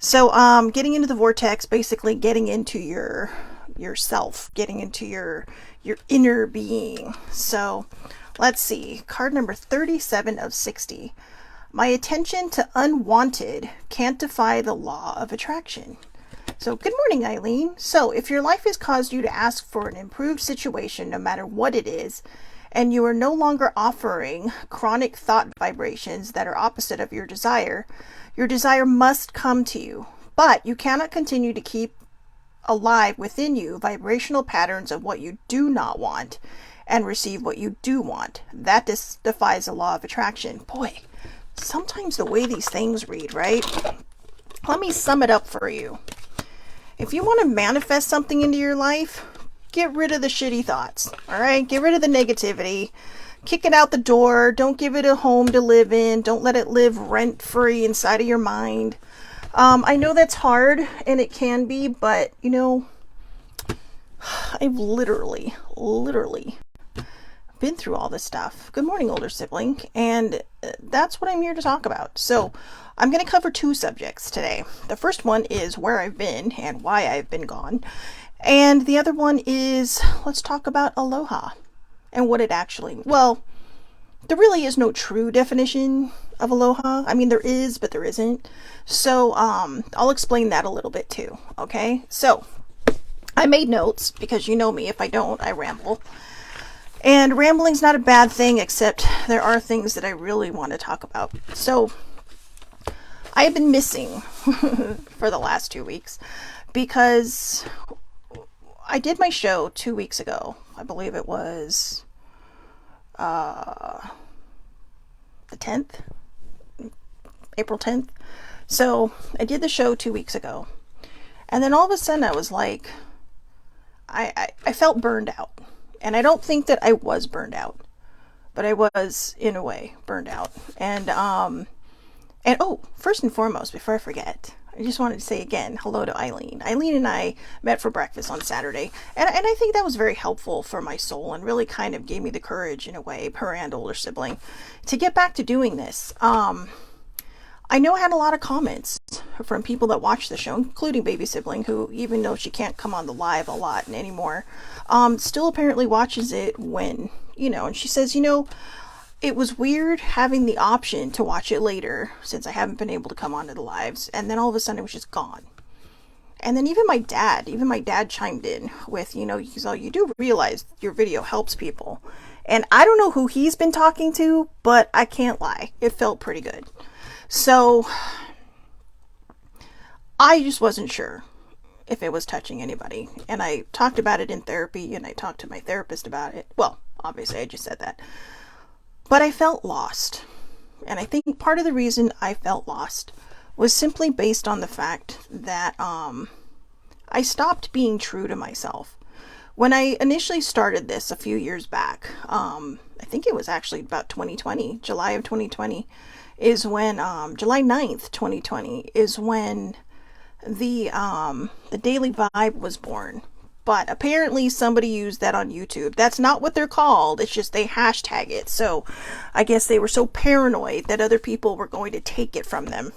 So, getting into the vortex, basically getting into yourself, getting into your inner being. So, let's see. Card number 37 of 60. My attention to unwanted can't defy the law of attraction. So, good morning, Eileen. So, if your life has caused you to ask for an improved situation, no matter what it is, and you are no longer offering chronic thought vibrations that are opposite of your desire must come to you. But you cannot continue to keep alive within you vibrational patterns of what you do not want and receive what you do want. That defies the law of attraction. Boy, sometimes the way these things read, right? Let me sum it up for you. If you want to manifest something into your life, get rid of the shitty thoughts, all right? Get rid of the negativity. Kick it out the door. Don't give it a home to live in. Don't let it live rent-free inside of your mind. I know that's hard, and it can be, but, you know, I've literally been through all this stuff. Good morning, older sibling. And that's what I'm here to talk about. So I'm going to cover two subjects today. The first one is where I've been and why I've been gone. And the other one is, let's talk about aloha and what it actually, well, there really is no true definition of aloha. I mean, there is, but there isn't. So I'll explain that a little bit too. Okay. So I made notes because you know me. If I don't, I ramble. And rambling's not a bad thing, except there are things that I really want to talk about. So I have been missing for the last 2 weeks because I did my show 2 weeks ago. I believe it was the 10th, April 10th. So I did the show 2 weeks ago. And then all of a sudden I was like, I felt burned out. And I don't think that I was burned out, but I was, in a way, burned out. And oh, first and foremost, before I forget, I just wanted to say again, hello to Eileen. Eileen and I met for breakfast on Saturday, and I think that was very helpful for my soul and really kind of gave me the courage, in a way, her and older sibling, to get back to doing this. I know I had a lot of comments from people that watch the show, including baby sibling, who, even though she can't come on the live a lot anymore, still apparently watches it when, and she says, it was weird having the option to watch it later since I haven't been able to come onto the lives, and then all of a sudden it was just gone. And then even my dad chimed in with, he's all, you do realize your video helps people. And I don't know who he's been talking to, but I can't lie. It felt pretty good. So I just wasn't sure if it was touching anybody. And I talked about it in therapy, and I talked to my therapist about it. Well, obviously I just said that. But I felt lost. And I think part of the reason I felt lost was simply based on the fact that I stopped being true to myself. When I initially started this a few years back, I think it was actually about 2020, July of 2020, is when, July 9th, 2020, is when the Daily Vibe was born. But apparently somebody used that on YouTube. That's not what they're called. It's just they hashtag it. So I guess they were so paranoid that other people were going to take it from them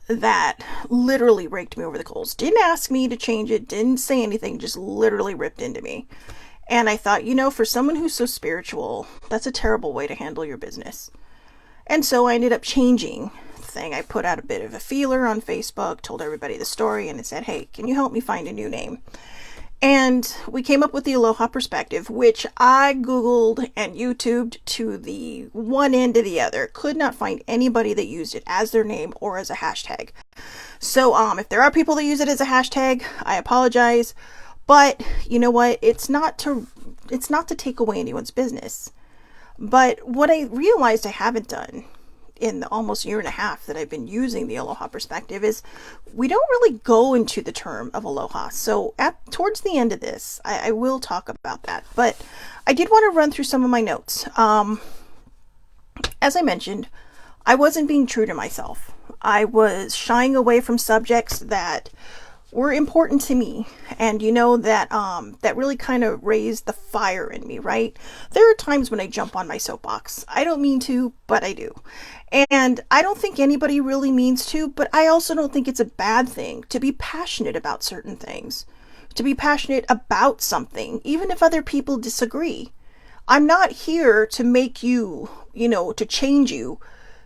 that literally raked me over the coals. Didn't ask me to change it. Didn't say anything. Just literally ripped into me. And I thought, for someone who's so spiritual, that's a terrible way to handle your business. And so I ended up changing the thing. I put out a bit of a feeler on Facebook, told everybody the story, and it said, hey, can you help me find a new name? And we came up with the Aloha Perspective, which I Googled and YouTubed to the one end to the other. Could not find anybody that used it as their name or as a hashtag. So if there are people that use it as a hashtag, I apologize. But you know what? It's not to take away anyone's business. But what I realized I haven't done in the almost year and a half that I've been using the Aloha Perspective is we don't really go into the term of aloha. So towards the end of this, I will talk about that. But I did want to run through some of my notes. As I mentioned, I wasn't being true to myself. I was shying away from subjects that were important to me, and that really kind of raised the fire in me, right? There are times when I jump on my soapbox. I don't mean to, but I do. And I don't think anybody really means to, but I also don't think it's a bad thing to be passionate about certain things, to be passionate about something, even if other people disagree. I'm not here to make you, to change you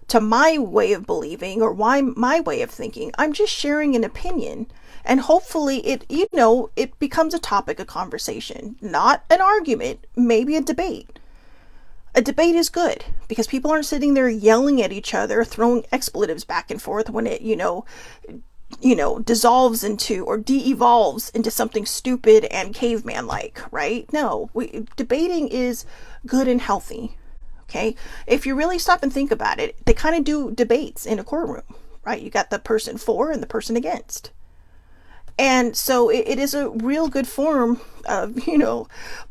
to my way of believing or my way of thinking. I'm just sharing an opinion. And hopefully it becomes a topic of conversation, not an argument, maybe a debate. A debate is good because people aren't sitting there yelling at each other, throwing expletives back and forth when it, dissolves into or de-evolves into something stupid and caveman like, right? No, debating is good and healthy. Okay. If you really stop and think about it, they kind of do debates in a courtroom, right? You got the person for and the person against. And so it is a real good form of,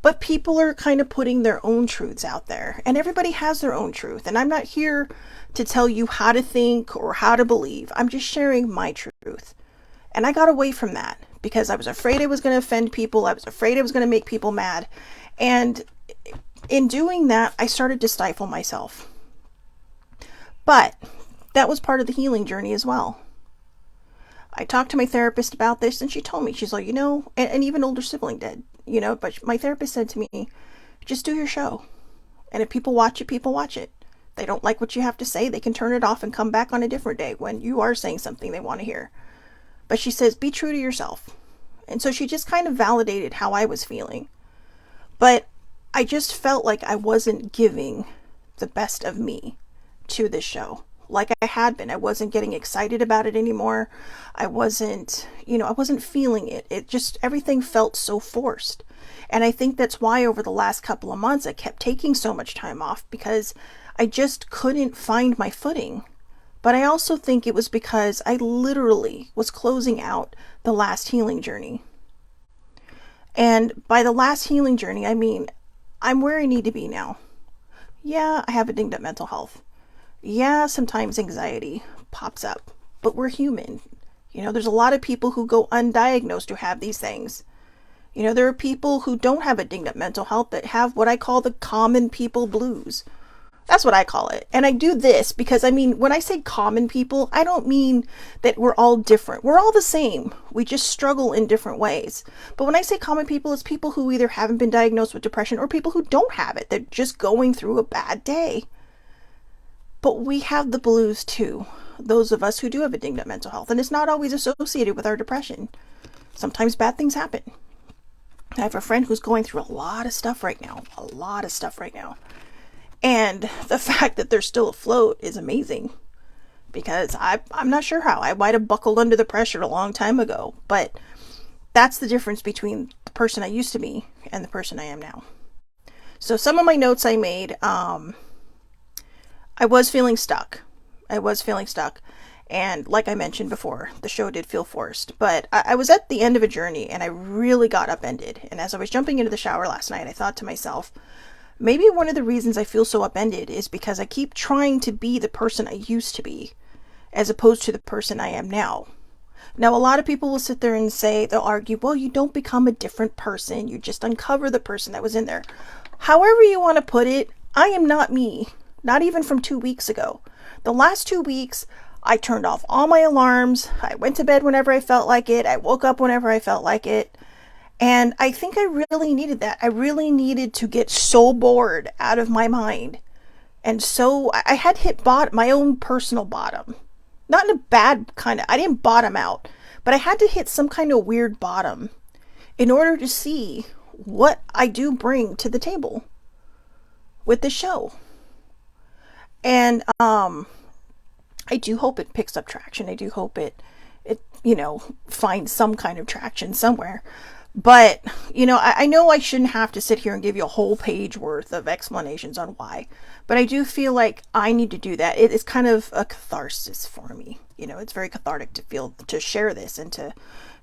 but people are kind of putting their own truths out there, and everybody has their own truth. And I'm not here to tell you how to think or how to believe. I'm just sharing my truth. And I got away from that because I was afraid I was going to offend people. I was afraid I was going to make people mad. And in doing that, I started to stifle myself. But that was part of the healing journey as well. I talked to my therapist about this, and she told me, she's like, and even older sibling did, but my therapist said to me, just do your show. And if people watch it, people watch it. They don't like what you have to say, they can turn it off and come back on a different day when you are saying something they want to hear. But she says, be true to yourself. And so she just kind of validated how I was feeling. But I just felt like I wasn't giving the best of me to this show. Like I had been. I wasn't getting excited about it anymore. I wasn't feeling it. It just, everything felt so forced. And I think that's why over the last couple of months I kept taking so much time off, because I just couldn't find my footing. But I also think it was because I literally was closing out the last healing journey. And by the last healing journey, I mean, I'm where I need to be now. Yeah, I have a dinged up mental health. Yeah, sometimes anxiety pops up, but we're human. There's a lot of people who go undiagnosed who have these things. There are people who don't have a dinged up mental health that have what I call the common people blues. That's what I call it. And I do this because, when I say common people, I don't mean that we're all different. We're all the same. We just struggle in different ways. But when I say common people, it's people who either haven't been diagnosed with depression or people who don't have it. They're just going through a bad day. But we have the blues too, those of us who do have a dinged up mental health, and it's not always associated with our depression. Sometimes bad things happen. I have a friend who's going through a lot of stuff right now, And the fact that they're still afloat is amazing, because I'm not sure how. I might have buckled under the pressure a long time ago, but that's the difference between the person I used to be and the person I am now. So some of my notes I made, I was feeling stuck. And like I mentioned before, the show did feel forced. But I was at the end of a journey, and I really got upended. And as I was jumping into the shower last night, I thought to myself, maybe one of the reasons I feel so upended is because I keep trying to be the person I used to be, as opposed to the person I am now. Now, a lot of people will sit there and they'll argue, well, you don't become a different person. You just uncover the person that was in there. However you want to put it, I am not me. Not even from 2 weeks ago. The last 2 weeks, I turned off all my alarms. I went to bed whenever I felt like it. I woke up whenever I felt like it. And I think I really needed that. I really needed to get so bored out of my mind. And so I had hit my own personal bottom. Not in a bad kind of, I didn't bottom out, but I had to hit some kind of weird bottom in order to see what I do bring to the table with the show. And I do hope it picks up traction. I do hope it finds some kind of traction somewhere. But, I know I shouldn't have to sit here and give you a whole page worth of explanations on why. But I do feel like I need to do that. It is kind of a catharsis for me. It's very cathartic to share this and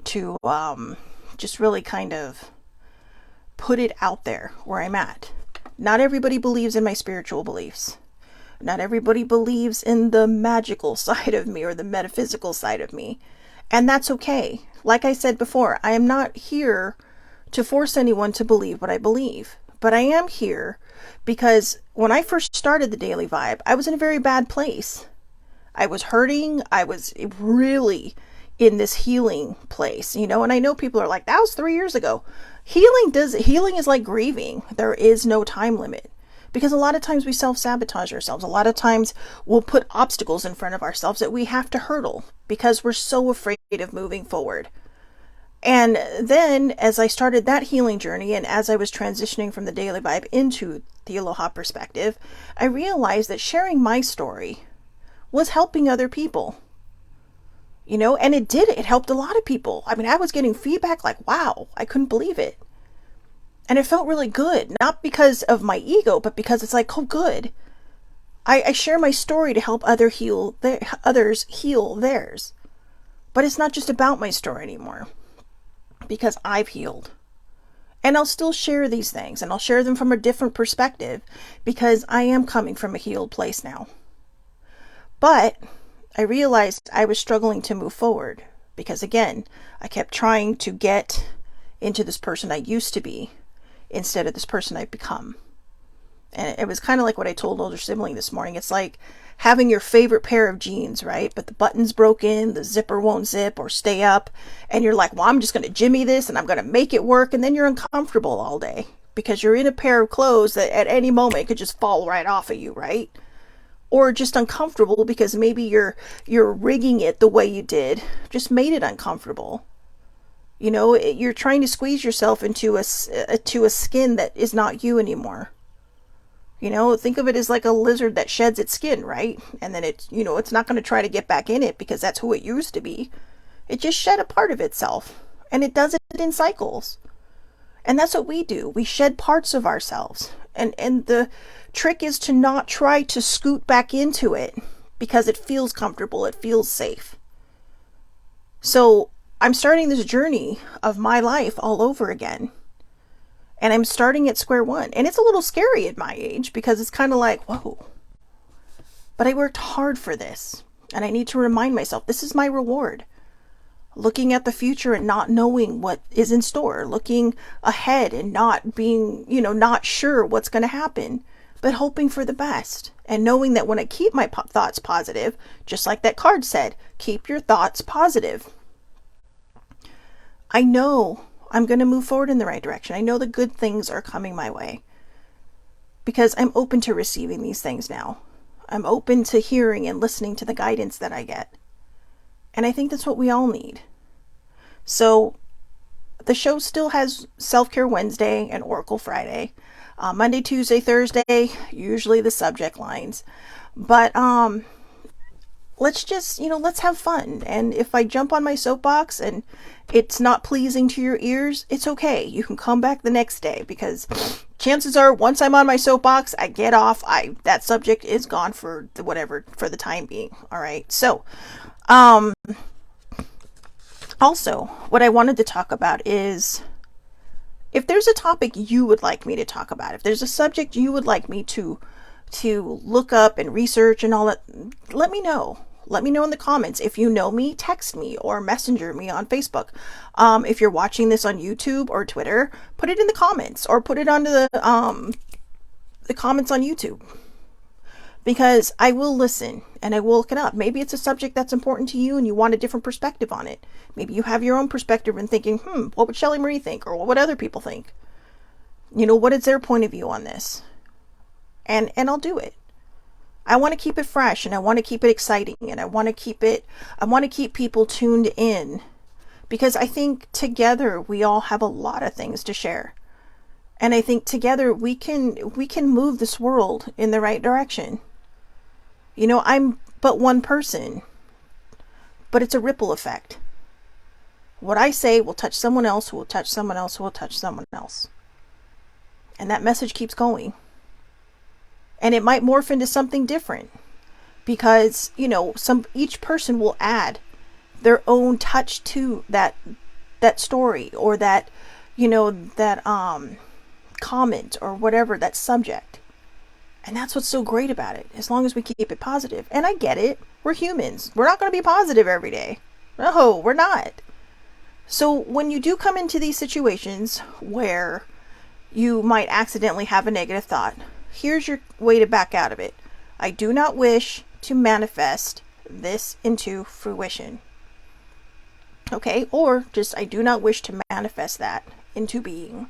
to just really kind of put it out there where I'm at. Not everybody believes in my spiritual beliefs. Not everybody believes in the magical side of me or the metaphysical side of me. And that's okay. Like I said before, I am not here to force anyone to believe what I believe. But I am here because when I first started the Daily Vibe, I was in a very bad place. I was hurting. I was really in this healing place, you know, and I know people are like, that was 3 years ago. Healing is like grieving. There is no time limit. Because a lot of times we self-sabotage ourselves. A lot of times we'll put obstacles in front of ourselves that we have to hurdle because we're so afraid of moving forward. And then as I started that healing journey and as I was transitioning from the Daily Vibe into the Aloha Perspective, I realized that sharing my story was helping other people. You know, and it did. It helped a lot of people. I mean, I was getting feedback like, wow, I couldn't believe it. And it felt really good, not because of my ego, but because it's like, oh, good. I share my story to help others heal theirs. But it's not just about my story anymore, because I've healed. And I'll still share these things, and I'll share them from a different perspective, because I am coming from a healed place now. But I realized I was struggling to move forward, because again, I kept trying to get into this person I used to be, instead of this person I've become. And it was kind of like what I told older sibling this morning. It's like having your favorite pair of jeans, right? But the button's broken, the zipper won't zip or stay up. And you're like, well, I'm just going to jimmy this and I'm going to make it work. And then you're uncomfortable all day because you're in a pair of clothes that at any moment could just fall right off of you, right? Or just uncomfortable because maybe you're rigging it the way you did just made it uncomfortable. You know, you're trying to squeeze yourself into a skin that is not you anymore. You know, think of it as like a lizard that sheds its skin, right? And then it's not going to try to get back in it because that's who it used to be. It just shed a part of itself. And it does it in cycles. And that's what we do. We shed parts of ourselves. And the trick is to not try to scoot back into it because it feels comfortable. It feels safe. So I'm starting this journey of my life all over again. And I'm starting at square one. And it's a little scary at my age because it's kind of like, whoa. But I worked hard for this. And I need to remind myself, this is my reward. Looking at the future and not knowing what is in store. Looking ahead and not being, not sure what's going to happen. But hoping for the best. And knowing that when I keep my thoughts positive, just like that card said, keep your thoughts positive. I know I'm going to move forward in the right direction. I know the good things are coming my way because I'm open to receiving these things now. I'm open to hearing and listening to the guidance that I get. And I think that's what we all need. So the show still has Self-Care Wednesday and Oracle Friday. Monday, Tuesday, Thursday, usually the subject lines. But let's just, let's have fun. And if I jump on my soapbox and it's not pleasing to your ears, it's okay. You can come back the next day because chances are once I'm on my soapbox, I get off. That subject is gone for the time being. All right. So, also what I wanted to talk about is if there's a topic you would like me to talk about, if there's a subject you would like me to look up and research and all that, let me know. Let me know in the comments. If you know me, text me or messenger me on Facebook. If you're watching this on YouTube or Twitter, put it in the comments or put it onto the comments on YouTube. Because I will listen and I will look it up. Maybe it's a subject that's important to you and you want a different perspective on it. Maybe you have your own perspective and thinking, what would Shelley Marie think? Or what would other people think? What is their point of view on this? And I'll do it. I want to keep it fresh and I want to keep it exciting and I want to keep people tuned in because I think together we all have a lot of things to share. And I think together we can move this world in the right direction. I'm but one person, but it's a ripple effect. What I say will touch someone else, who will touch someone else, who will touch someone else. And that message keeps going. And it might morph into something different because, each person will add their own touch to that story or that comment or whatever, that subject. And that's what's so great about it, as long as we keep it positive. And I get it. We're humans. We're not going to be positive every day. No, we're not. So when you do come into these situations where you might accidentally have a negative thought, here's your way to back out of it. I do not wish to manifest this into fruition. Okay, or just I do not wish to manifest that into being.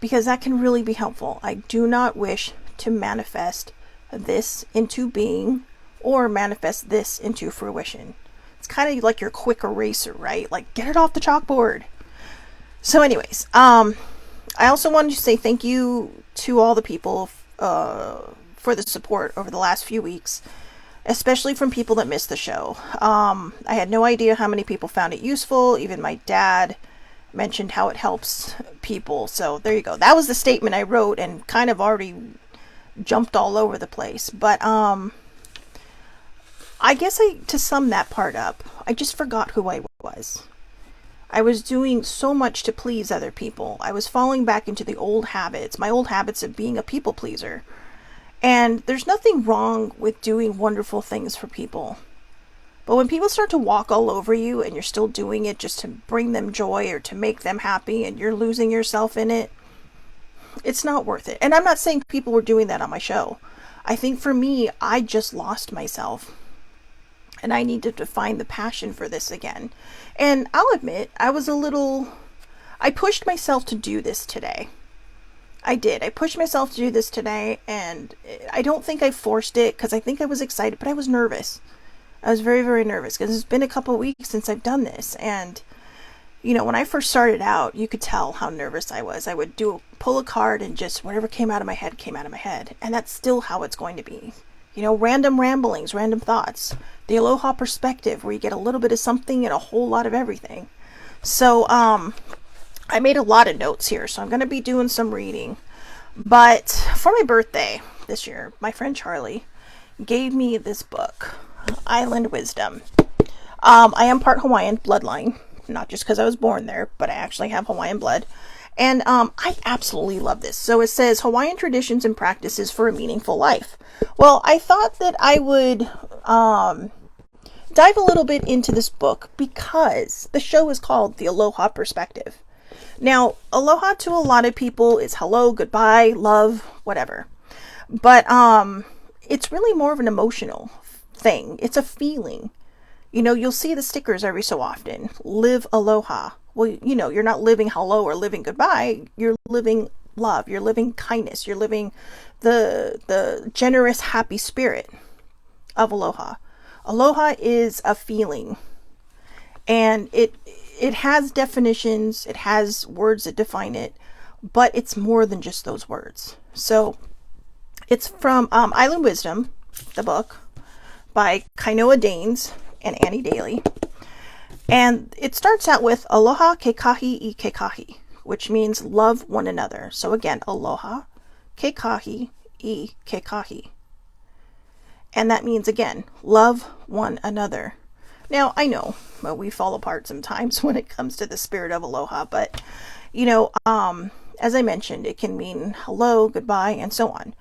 Because that can really be helpful. I do not wish to manifest this into being or manifest this into fruition. It's kind of like your quick eraser, right? Like, get it off the chalkboard. So anyways, I also wanted to say thank you to all the people for the support over the last few weeks, especially from people that missed the show. I had no idea how many people found it useful. Even my dad mentioned how it helps people. So there you go. That was the statement I wrote and kind of already jumped all over the place. But I guess to sum that part up, I just forgot who I was. I was doing so much to please other people. I was falling back into the old habits, my old habits of being a people pleaser. And there's nothing wrong with doing wonderful things for people. But when people start to walk all over you and you're still doing it just to bring them joy or to make them happy and you're losing yourself in it, it's not worth it. And I'm not saying people were doing that on my show. I think for me, I just lost myself. And I needed to find the passion for this again. And I'll admit, I pushed myself to do this today. I did. I pushed myself to do this today, and I don't think I forced it because I think I was excited, but I was nervous. I was very, very nervous because it's been a couple of weeks since I've done this. And, when I first started out, you could tell how nervous I was. I would pull a card and just whatever came out of my head came out of my head. And that's still how it's going to be. Random ramblings, random thoughts. The Aloha Perspective, where you get a little bit of something and a whole lot of everything. So, I made a lot of notes here, so I'm going to be doing some reading. But for my birthday this year, my friend Charlie gave me this book, Island Wisdom. I am part Hawaiian bloodline, not just because I was born there, but I actually have Hawaiian blood. And I absolutely love this. So it says Hawaiian traditions and practices for a meaningful life. Well, I thought that I would dive a little bit into this book because the show is called The Aloha Perspective. Now, aloha to a lot of people is hello, goodbye, love, whatever. But it's really more of an emotional thing. It's a feeling. You'll see the stickers every so often. Live aloha. Well, you're not living hello or living goodbye. You're living love. You're living kindness. You're living the generous, happy spirit of aloha. Aloha is a feeling. And it has definitions. It has words that define it. But it's more than just those words. So it's from Island Wisdom, the book, by Kainoa Danes and Annie Daly. And it starts out with Aloha kekahi I kekahi, which means love one another. So again, Aloha kekahi I kekahi. And that means, again, love one another. Now, I know we fall apart sometimes when it comes to the spirit of aloha, but, as I mentioned, it can mean hello, goodbye, and so on.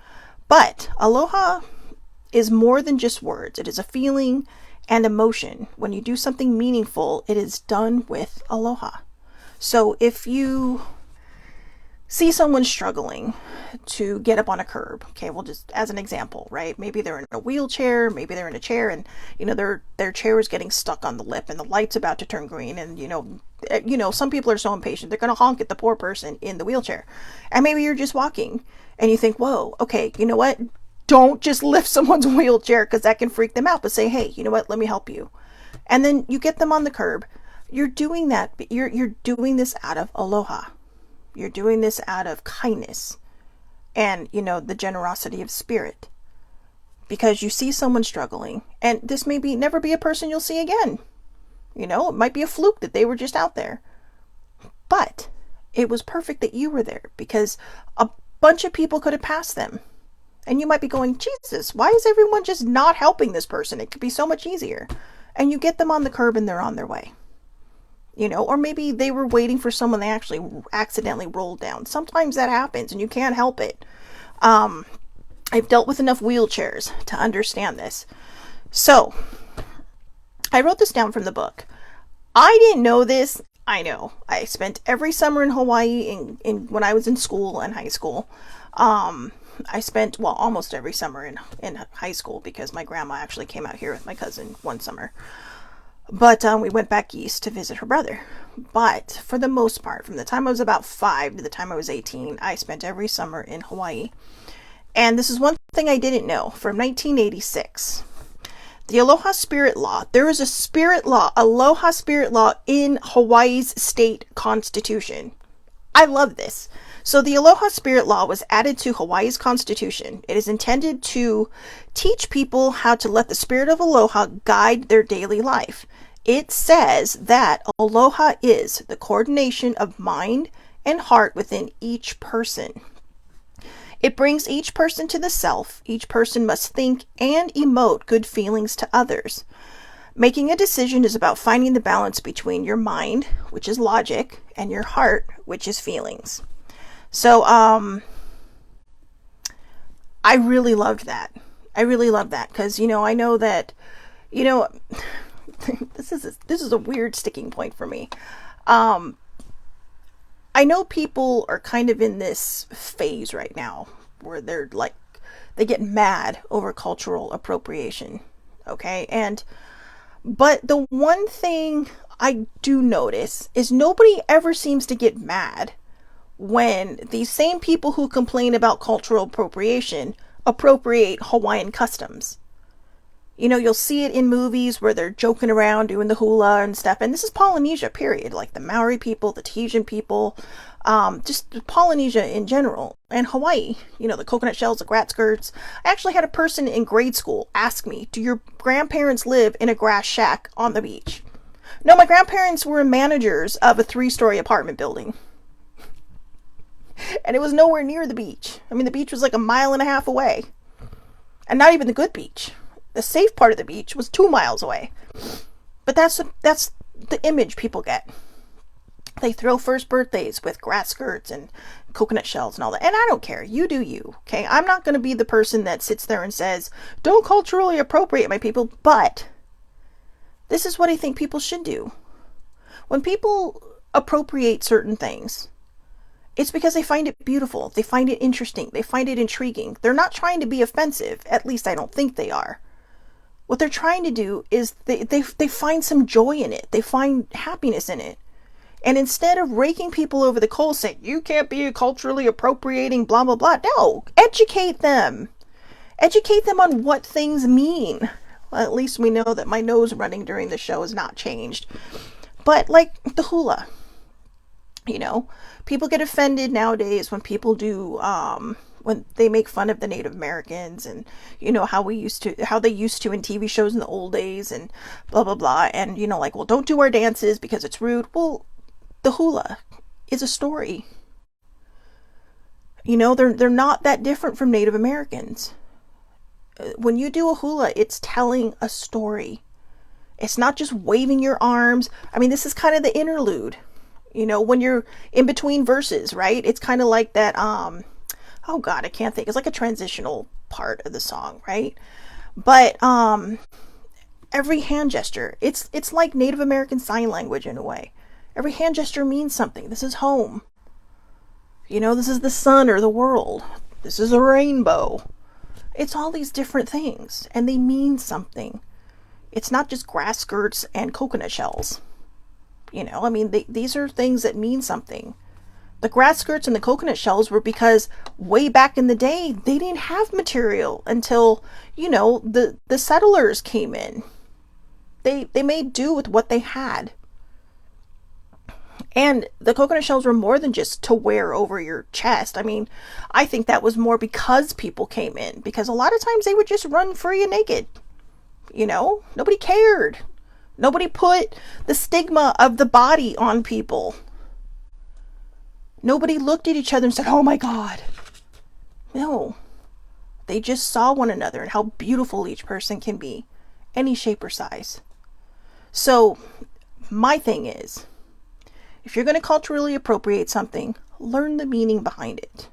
But aloha is more than just words. It is a feeling and emotion. When you do something meaningful, it is done with aloha. So if you see someone struggling to get up on a curb, okay, well, just as an example, right? Maybe they're in a wheelchair, maybe they're in a chair, and their chair is getting stuck on the lip, and the light's about to turn green, and some people are so impatient they're going to honk at the poor person in the wheelchair, and maybe you're just walking, and you think, whoa, okay, you know what? Don't just lift someone's wheelchair because that can freak them out, but say, hey, you know what? Let me help you, and then you get them on the curb. You're doing that. You're doing this out of aloha. You're doing this out of kindness and, the generosity of spirit. Because you see someone struggling, and this may never be a person you'll see again. It might be a fluke that they were just out there. But it was perfect that you were there because a bunch of people could have passed them. And you might be going, Jesus, why is everyone just not helping this person? It could be so much easier. And you get them on the curb and they're on their way. Or maybe they were waiting for someone they actually accidentally rolled down. Sometimes that happens and you can't help it. I've dealt with enough wheelchairs to understand this. So, I wrote this down from the book. I didn't know this. I know. I spent every summer in Hawaii when I was in school and high school. I spent, well, almost every summer in high school because my grandma actually came out here with my cousin one summer. But we went back east to visit her brother. But for the most part, from the time I was about 5 to the time I was 18, I spent every summer in Hawaii. And this is one thing I didn't know. From 1986, the Aloha Spirit Law. There is a spirit law, Aloha Spirit Law, in Hawaii's state constitution. I love this. So the Aloha Spirit Law was added to Hawaii's constitution. It is intended to teach people how to let the spirit of aloha guide their daily life. It says that aloha is the coordination of mind and heart within each person. It brings each person to the self. Each person must think and emote good feelings to others. Making a decision is about finding the balance between your mind, which is logic, and your heart, which is feelings. So, I really loved that. I really loved that because, I know that, this is a weird sticking point for me. I know people are kind of in this phase right now where they get mad over cultural appropriation. Okay. But the one thing I do notice is nobody ever seems to get mad when these same people who complain about cultural appropriation appropriate Hawaiian customs. You'll see it in movies where they're joking around doing the hula and stuff. And this is Polynesia, period. Like the Maori people, the Tahitian people, just Polynesia in general. And Hawaii, the coconut shells, the grass skirts. I actually had a person in grade school ask me, do your grandparents live in a grass shack on the beach? No, my grandparents were managers of a 3-story apartment building. And it was nowhere near the beach. I mean, the beach was like 1.5 miles away. And not even the good beach. The safe part of the beach was 2 miles away. But that's the image people get. They throw first birthdays with grass skirts and coconut shells and all that. And I don't care. You do you. Okay? I'm not going to be the person that sits there and says, don't culturally appropriate my people. But this is what I think people should do. When people appropriate certain things, it's because they find it beautiful. They find it interesting. They find it intriguing. They're not trying to be offensive. At least I don't think they are. What they're trying to do is they find some joy in it. They find happiness in it. And instead of raking people over the coals saying, you can't be culturally appropriating, blah, blah, blah. No, educate them. Educate them on what things mean. Well, at least we know that my nose running during the show has not changed. But like the hula, people get offended nowadays when people do, when they make fun of the Native Americans and, how they used to in TV shows in the old days and blah, blah, blah. And, well, don't do our dances because it's rude. Well, the hula is a story. They're not that different from Native Americans. When you do a hula, it's telling a story. It's not just waving your arms. I mean, this is kind of the interlude. When you're in between verses, right? It's kind of like that, oh God, I can't think. It's like a transitional part of the song, right? But every hand gesture, it's like Native American Sign Language in a way. Every hand gesture means something. This is home. This is the sun or the world. This is a rainbow. It's all these different things, and they mean something. It's not just grass skirts and coconut shells. These are things that mean something. The grass skirts and the coconut shells were because way back in the day, they didn't have material until, the settlers came in. They made do with what they had. And the coconut shells were more than just to wear over your chest. I think that was more because people came in. Because a lot of times they would just run free and naked. Nobody cared. Nobody put the stigma of the body on people. Nobody looked at each other and said, oh my God. No. They just saw one another and how beautiful each person can be. Any shape or size. So, my thing is, if you're going to culturally appropriate something, learn the meaning behind it.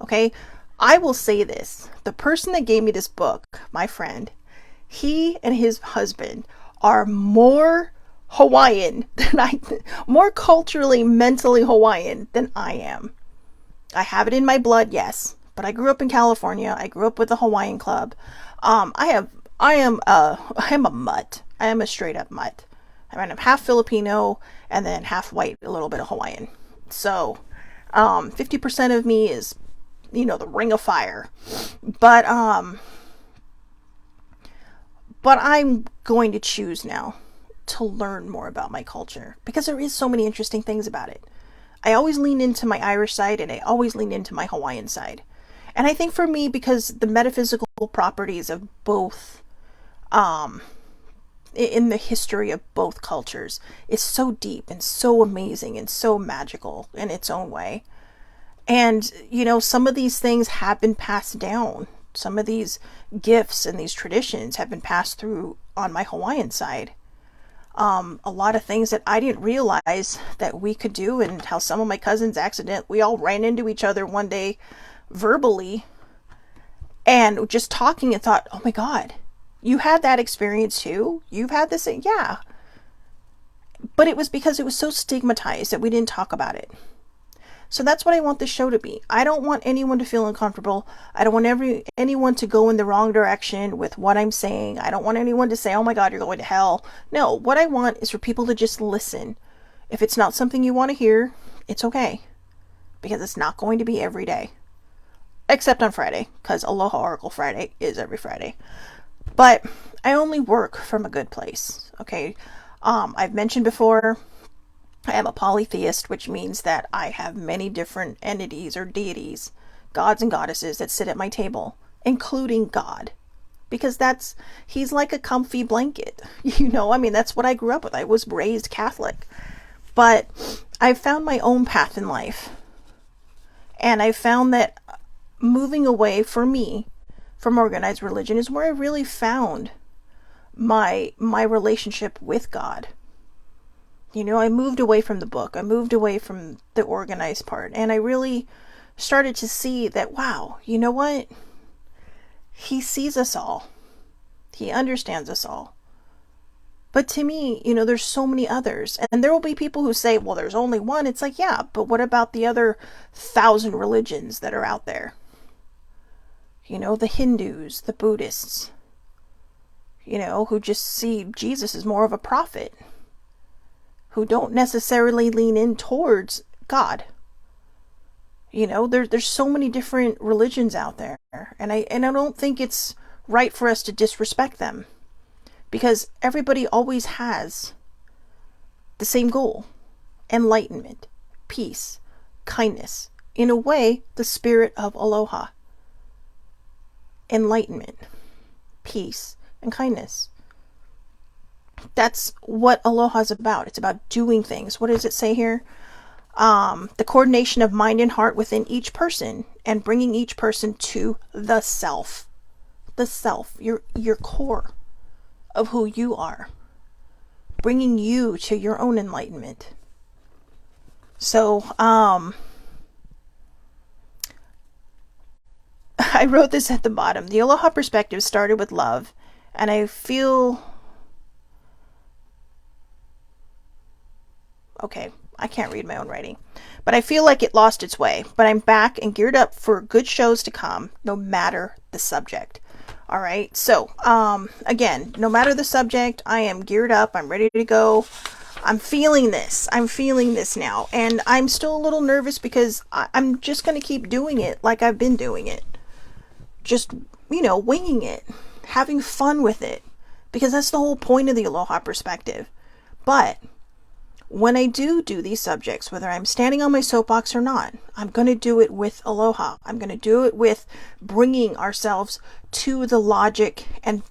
Okay? I will say this. The person that gave me this book, my friend, he and his husband are more Hawaiian than more culturally, mentally Hawaiian than I am. I have it in my blood, yes, but I grew up in California. I grew up with a Hawaiian club. I am a mutt. I am a straight up mutt. I mean, I'm half Filipino and then half white, a little bit of Hawaiian. So, 50% of me is, the ring of fire. But, but I'm going to choose now to learn more about my culture because there is so many interesting things about it. I always lean into my Irish side and I always lean into my Hawaiian side. And I think for me, because the metaphysical properties of both, in the history of both cultures, is so deep and so amazing and so magical in its own way. And, some of these things have been passed down. Some of these gifts and these traditions have been passed through on my Hawaiian side. A lot of things that I didn't realize that we could do, and how some of my cousins we all ran into each other one day verbally and just talking and thought, oh my God, you had that experience too? You've had this? Yeah. But it was because it was so stigmatized that we didn't talk about it. So that's what I want this show to be. I don't want anyone to feel uncomfortable. I don't want anyone to go in the wrong direction with what I'm saying. I don't want anyone to say, oh my God, you're going to hell. No, what I want is for people to just listen. If it's not something you want to hear, it's okay. Because it's not going to be every day. Except on Friday, because Aloha Oracle Friday is every Friday. But I only work from a good place, okay? I've mentioned before, I am a polytheist, which means that I have many different entities or deities, gods and goddesses that sit at my table, including God. Because he's like a comfy blanket. That's what I grew up with. I was raised Catholic. But I've found my own path in life. And I found that moving away, for me, from organized religion is where I really found my relationship with God. I moved away from the book. I moved away from the organized part. And I really started to see that, wow, you know what? He sees us all. He understands us all. But to me, there's so many others. And there will be people who say, well, there's only one. It's like, yeah, but what about the other 1,000 religions that are out there? The Hindus, the Buddhists, who just see Jesus as more of a prophet, who don't necessarily lean in towards God. There's so many different religions out there, and I don't think it's right for us to disrespect them, because everybody always has the same goal: enlightenment, peace, kindness. In a way, the spirit of Aloha. Enlightenment, peace, and kindness. That's what Aloha is about. It's about doing things. What does it say here? The coordination of mind and heart within each person, and bringing each person to the self. The self, your core of who you are. Bringing you to your own enlightenment. So, I wrote this at the bottom. The Aloha Perspective started with love, and I feel... Okay, I can't read my own writing. But I feel like it lost its way. But I'm back and geared up for good shows to come, no matter the subject. All right, so, again, no matter the subject, I am geared up. I'm ready to go. I'm feeling this. I'm feeling this now. And I'm still a little nervous because I'm just going to keep doing it like I've been doing it. Just, winging it. Having fun with it. Because that's the whole point of the Aloha Perspective. But when I do these subjects, whether I'm standing on my soapbox or not, I'm going to do it with Aloha. I'm going to do it with bringing ourselves to the logic and,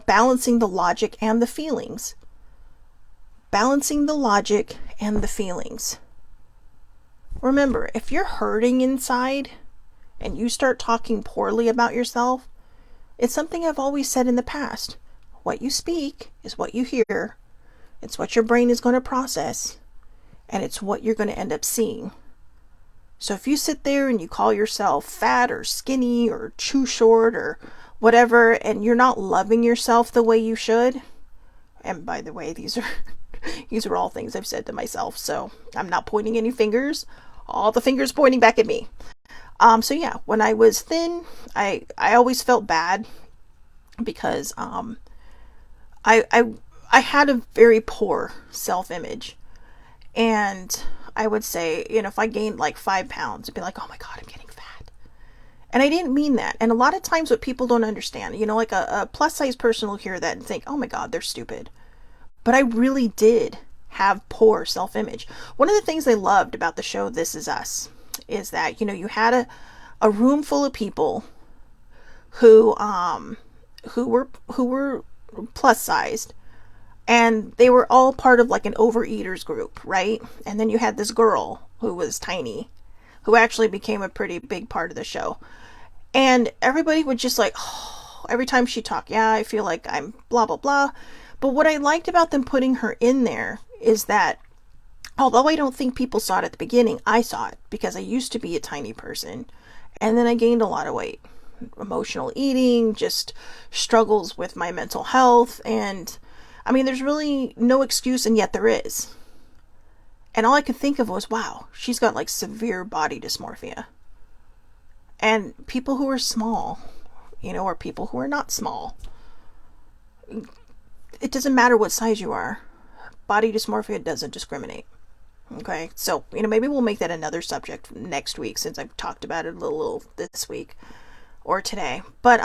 balancing the logic and the feelings. Balancing the logic and the feelings. Remember, if you're hurting inside and you start talking poorly about yourself, it's something I've always said in the past. What you speak is what you hear. It's what your brain is going to process, and it's what you're going to end up seeing. So if you sit there and you call yourself fat or skinny or too short or whatever, and you're not loving yourself the way you should, And by the way, these are these are all things I've said to myself, so I'm not pointing any fingers. All the fingers pointing back at me. So yeah, when I was thin, I always felt bad because I I I had a very poor self-image, and I would say, if I gained like 5 pounds, I'd be like, oh my god, I'm getting fat. And I didn't mean that. And a lot of times what people don't understand, like a plus size person will hear that and think, oh my god, they're stupid. But I really did have poor self-image. One of the things I loved about the show This Is Us is that, you had a room full of people who were plus sized, and they were all part of like an overeaters group, right? And then you had this girl who was tiny, who actually became a pretty big part of the show. And everybody would just like, oh, every time she talked, yeah, I feel like I'm blah, blah, blah. But what I liked about them putting her in there is that, although I don't think people saw it at the beginning, I saw it because I used to be a tiny person. And then I gained a lot of weight. Emotional eating, just struggles with my mental health. And I mean, there's really no excuse, and yet there is. And all I could think of was, wow, she's got like severe body dysmorphia. And people who are small, or people who are not small, it doesn't matter what size you are. Body dysmorphia doesn't discriminate. Okay, so, maybe we'll make that another subject next week, since I've talked about it a little this week or today. But,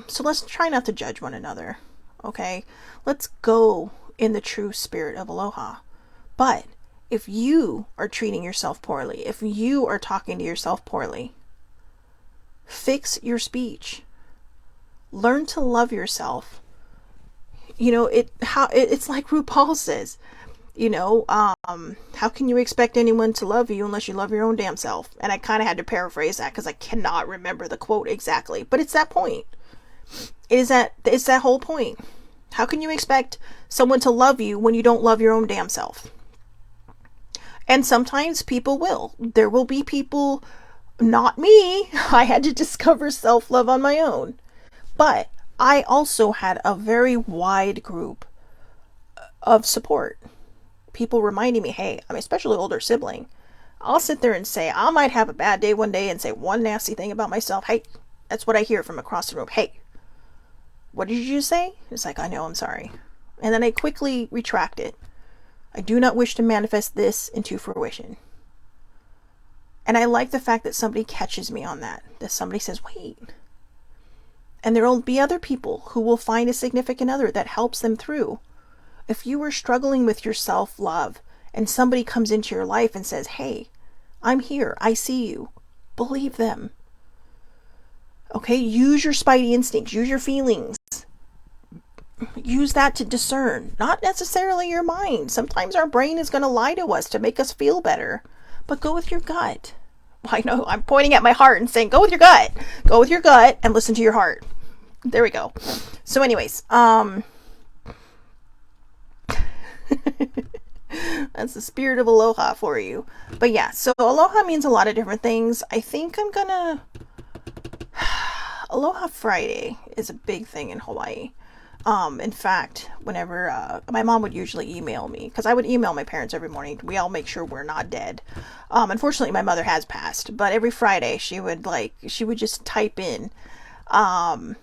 so let's try not to judge one another. Okay, let's go in the true spirit of aloha. But if you are treating yourself poorly, if you are talking to yourself poorly, fix your speech. Learn to love yourself. It's like RuPaul says, how can you expect anyone to love you unless you love your own damn self? And I kind of had to paraphrase that because I cannot remember the quote exactly, but it's that point. It's that whole point. How can you expect someone to love you when you don't love your own damn self? And sometimes people will. There will be people, not me. I had to discover self-love on my own. But I also had a very wide group of support. People reminding me, hey, I'm especially older sibling. I'll sit there and say, I might have a bad day one day and say one nasty thing about myself. Hey, that's what I hear from across the room. Hey, what did you just say? It's like, I know, I'm sorry. And then I quickly retract it. I do not wish to manifest this into fruition. And I like the fact that somebody catches me on that. That somebody says, wait. And there will be other people who will find a significant other that helps them through. If you are struggling with your self-love and somebody comes into your life and says, hey, I'm here, I see you, believe them. Okay, use your spidey instincts, use your feelings. Use that to discern, not necessarily your mind. Sometimes our brain is going to lie to us to make us feel better, but go with your gut. Well, I know I'm pointing at my heart and saying, go with your gut. Go with your gut and listen to your heart. There we go. So anyways, that's the spirit of aloha for you. But yeah, so aloha means a lot of different things. I think I'm gonna Aloha Friday is a big thing in Hawaii. In fact, whenever my mom would usually email me, because I would email my parents every morning. We all make sure we're not dead. Unfortunately, my mother has passed, but every Friday she would just type in, happy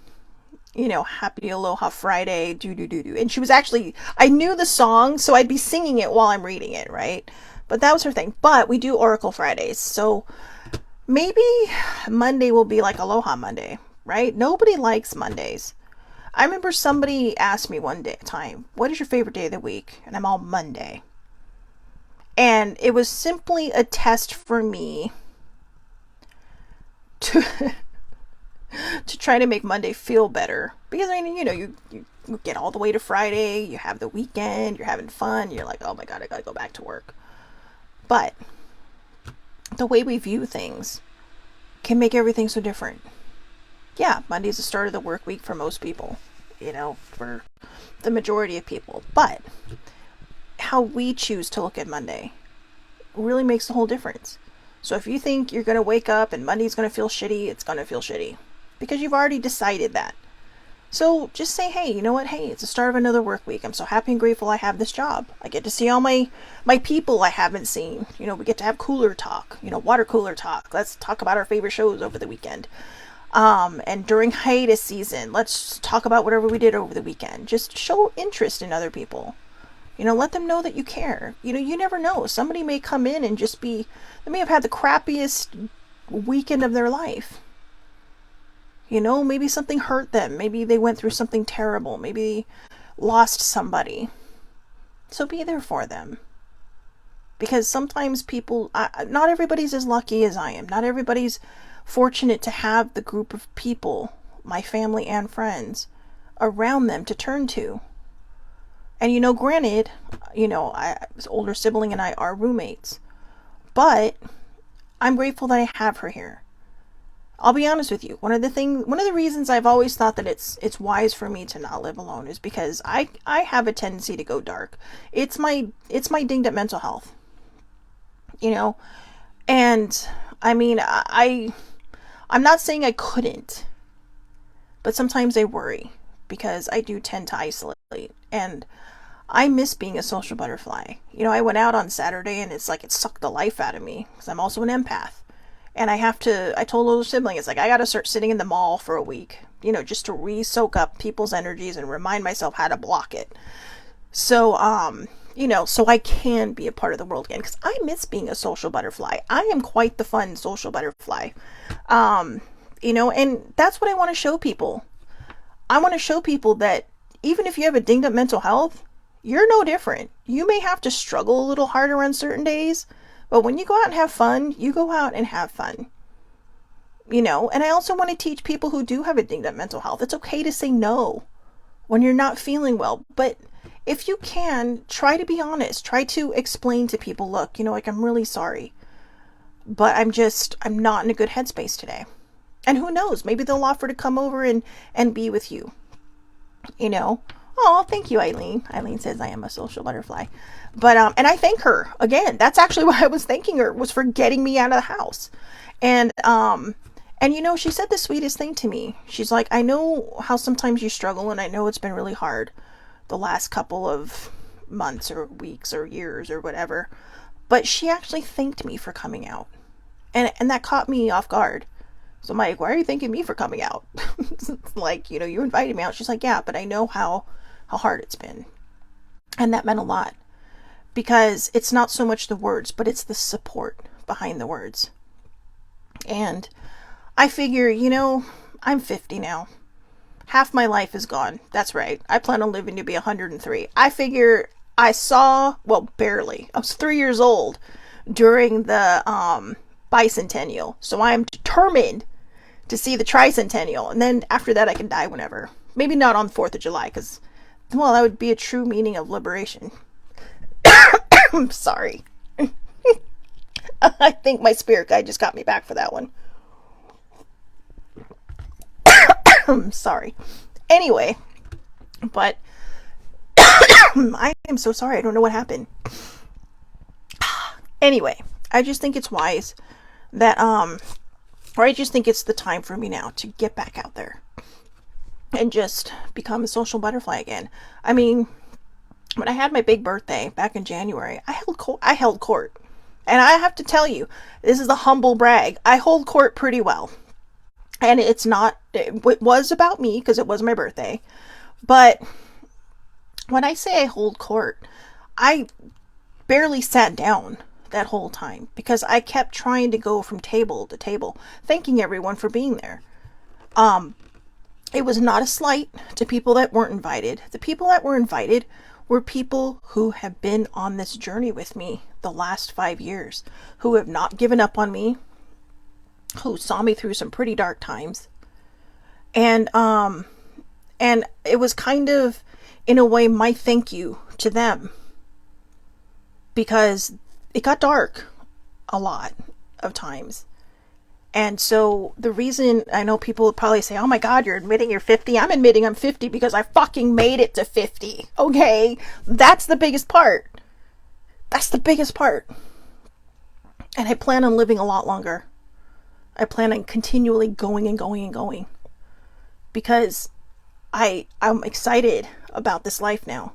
Aloha Friday, do. And she was actually, I knew the song, so I'd be singing it while I'm reading it, right? But that was her thing. But we do Oracle Fridays, so maybe Monday will be like Aloha Monday, right? Nobody likes Mondays. I remember somebody asked me one time, what is your favorite day of the week? And I'm all Monday. And it was simply a test for me to to try to make Monday feel better. Because I mean, you get all the way to Friday, you have the weekend, you're having fun, you're like, oh my god, I gotta go back to work. But the way we view things can make everything so different. Yeah, Monday's the start of the work week for most people, for the majority of people. But how we choose to look at Monday really makes the whole difference. So if you think you're going to wake up and Monday's going to feel shitty, it's going to feel shitty. Because you've already decided that. So just say, hey, you know what? Hey, it's the start of another work week. I'm so happy and grateful I have this job. I get to see all my people I haven't seen. We get to have cooler talk, water cooler talk. Let's talk about our favorite shows over the weekend. And during hiatus season, let's talk about whatever we did over the weekend. Just show interest in other people. Let them know that you care. You never know. Somebody may come in and they may have had the crappiest weekend of their life. Maybe something hurt them. Maybe they went through something terrible. Maybe they lost somebody. So be there for them. Because sometimes not everybody's as lucky as I am. Not everybody's fortunate to have the group of people, my family and friends, around them to turn to. And granted, this older sibling and I are roommates. But I'm grateful that I have her here. I'll be honest with you. One of the reasons I've always thought that it's wise for me to not live alone is because I have a tendency to go dark. It's my dinged up mental health. And I mean, I'm not saying I couldn't, but sometimes I worry because I do tend to isolate, and I miss being a social butterfly. I went out on Saturday and it's like it sucked the life out of me because I'm also an empath. And I told older sibling, it's like, I got to start sitting in the mall for a week, just to re-soak up people's energies and remind myself how to block it. So, so I can be a part of the world again, because I miss being a social butterfly. I am quite the fun social butterfly. And that's what I want to show people. I want to show people that even if you have a dinged up mental health, you're no different. You may have to struggle a little harder on certain days, but when you go out and have fun, you go out and have fun. And I also want to teach people who do have a dinged up mental health, it's okay to say no when you're not feeling well. But if you can, try to be honest. Try to explain to people, look, I'm really sorry, but I'm not in a good headspace today. And who knows, maybe they'll offer to come over and be with you. Oh, thank you, Eileen. Eileen says I am a social butterfly. But, and I thank her. Again, that's actually why I was thanking her, was for getting me out of the house. And she said the sweetest thing to me. She's like, I know how sometimes you struggle, and I know it's been really hard the last couple of months or weeks or years or whatever. But she actually thanked me for coming out. And that caught me off guard. So I'm like, why are you thanking me for coming out? It's like, you invited me out. She's like, yeah, but I know how hard it's been. And that meant a lot, because it's not so much the words, but it's the support behind the words. And I figure, I'm 50 now. Half my life is gone. That's right. I plan on living to be 103. I figure barely. I was 3 years old during the bicentennial. So I am determined to see the tricentennial. And then after that, I can die whenever. Maybe not on 4th of July, because that would be a true meaning of liberation. I'm sorry. I think my spirit guide just got me back for that one. I'm sorry. Anyway, but I am so sorry. I don't know what happened. Anyway, I just think it's wise that, or I just think it's the time for me now to get back out there and just become a social butterfly again. I mean, when I had my big birthday back in January, I held court. And I have to tell you, this is a humble brag. I hold court pretty well. And it was about me because it was my birthday. But when I say I hold court, I barely sat down that whole time because I kept trying to go from table to table, thanking everyone for being there. It was not a slight to people that weren't invited. The people that were invited were people who have been on this journey with me the last 5 years, who have not given up on me, who saw me through some pretty dark times. And it was kind of, in a way, my thank you to them, because it got dark a lot of times. And so the reason, I know people would probably say, oh my God, you're admitting you're 50. I'm admitting I'm 50 because I fucking made it to 50. Okay. That's the biggest part. That's the biggest part. And I plan on living a lot longer. I plan on continually going and going and going. Because I'm excited about this life now.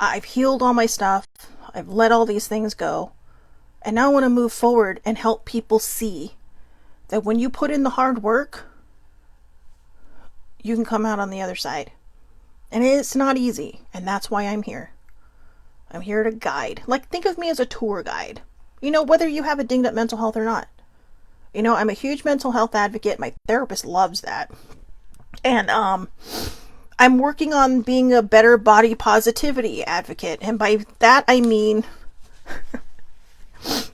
I've healed all my stuff. I've let all these things go. And now I want to move forward and help people see that when you put in the hard work, you can come out on the other side. And it's not easy. And that's why I'm here. I'm here to guide. Like, think of me as a tour guide. You know, whether you have a dinged up mental health or not. You know, I'm a huge mental health advocate. My therapist loves that. And I'm working on being a better body positivity advocate. And by that, I mean,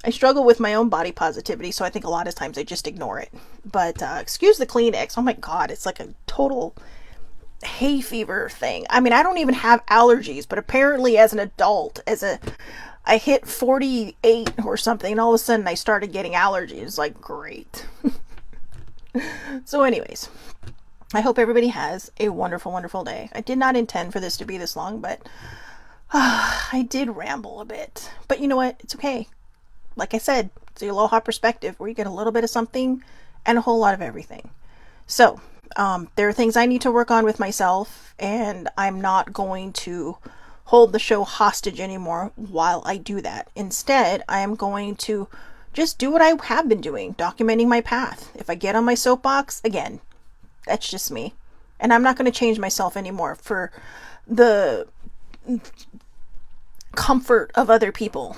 I struggle with my own body positivity. So I think a lot of times I just ignore it. But excuse the Kleenex. Oh my God, it's like a total hay fever thing. I mean, I don't even have allergies, but apparently as an adult, I hit 48 or something, and all of a sudden I started getting allergies. Like, great. So anyways, I hope everybody has a wonderful, wonderful day. I did not intend for this to be this long, but I did ramble a bit. But you know what? It's okay. Like I said, it's the Aloha Perspective, where you get a little bit of something and a whole lot of everything. So, there are things I need to work on with myself, and I'm not going to hold the show hostage anymore while I do that. Instead, I am going to just do what I have been doing, documenting my path. If I get on my soapbox, again, that's just me. And I'm not going to change myself anymore for the comfort of other people.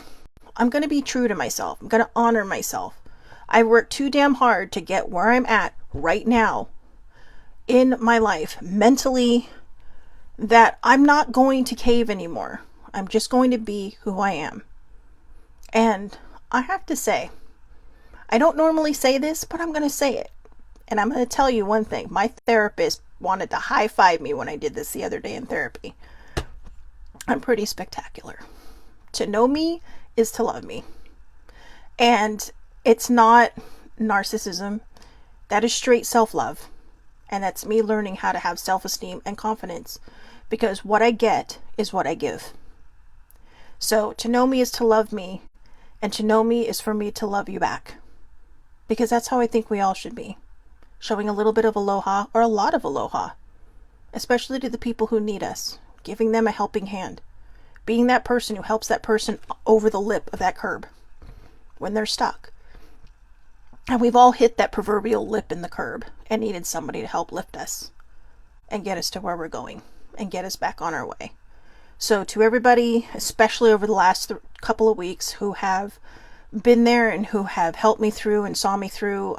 I'm going to be true to myself. I'm going to honor myself. I worked too damn hard to get where I'm at right now in my life mentally, that I'm not going to cave anymore. I'm just going to be who I am. And I have to say, I don't normally say this, but I'm going to say it. And I'm going to tell you one thing. My therapist wanted to high five me when I did this the other day in therapy. I'm pretty spectacular. To know me is to love me. And it's not narcissism. That is straight self-love. And that's me learning how to have self-esteem and confidence, because what I get is what I give. So to know me is to love me, and to know me is for me to love you back, because that's how I think we all should be, showing a little bit of aloha or a lot of aloha, especially to the people who need us, giving them a helping hand, being that person who helps that person over the lip of that curb when they're stuck. And we've all hit that proverbial lip in the curb and needed somebody to help lift us and get us to where we're going and get us back on our way. So to everybody, especially over the last couple of weeks, who have been there and who have helped me through and saw me through,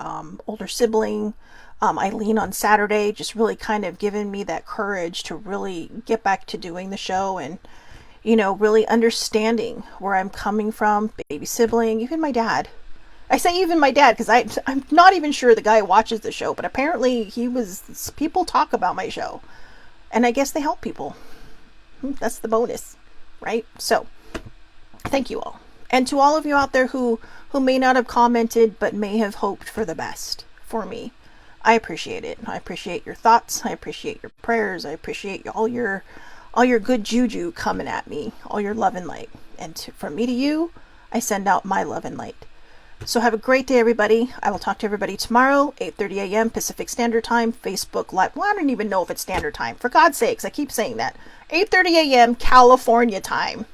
older sibling, Eileen on Saturday, just really kind of given me that courage to really get back to doing the show, and, you know, really understanding where I'm coming from, baby sibling, even my dad. I say even my dad because I'm not even sure the guy watches the show, but apparently people talk about my show, and I guess they help people. That's the bonus, right? So thank you all. And to all of you out there who may not have commented but may have hoped for the best for me, I appreciate it. I appreciate your thoughts. I appreciate your prayers. I appreciate all your good juju coming at me, all your love and light. And from me to you, I send out my love and light. So have a great day, everybody. I will talk to everybody tomorrow, 8:30 a.m. Pacific Standard Time, Facebook Live. Well, I don't even know if it's Standard Time. For God's sakes, I keep saying that. 8:30 a.m. California time.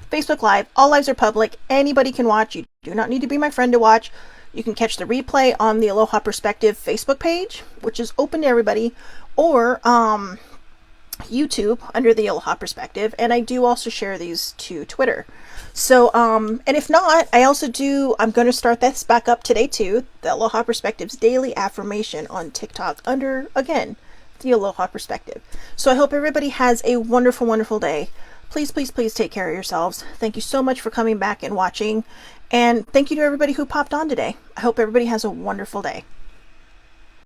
Facebook Live. All lives are public. Anybody can watch. You do not need to be my friend to watch. You can catch the replay on the Aloha Perspective Facebook page, which is open to everybody, or YouTube under the Aloha Perspective. And I do also share these to Twitter. So, and if not, I'm going to start this back up today too, the Aloha Perspective's daily affirmation on TikTok under, again, the Aloha Perspective. So I hope everybody has a wonderful, wonderful day. Please, please, please take care of yourselves. Thank you so much for coming back and watching. And thank you to everybody who popped on today. I hope everybody has a wonderful day.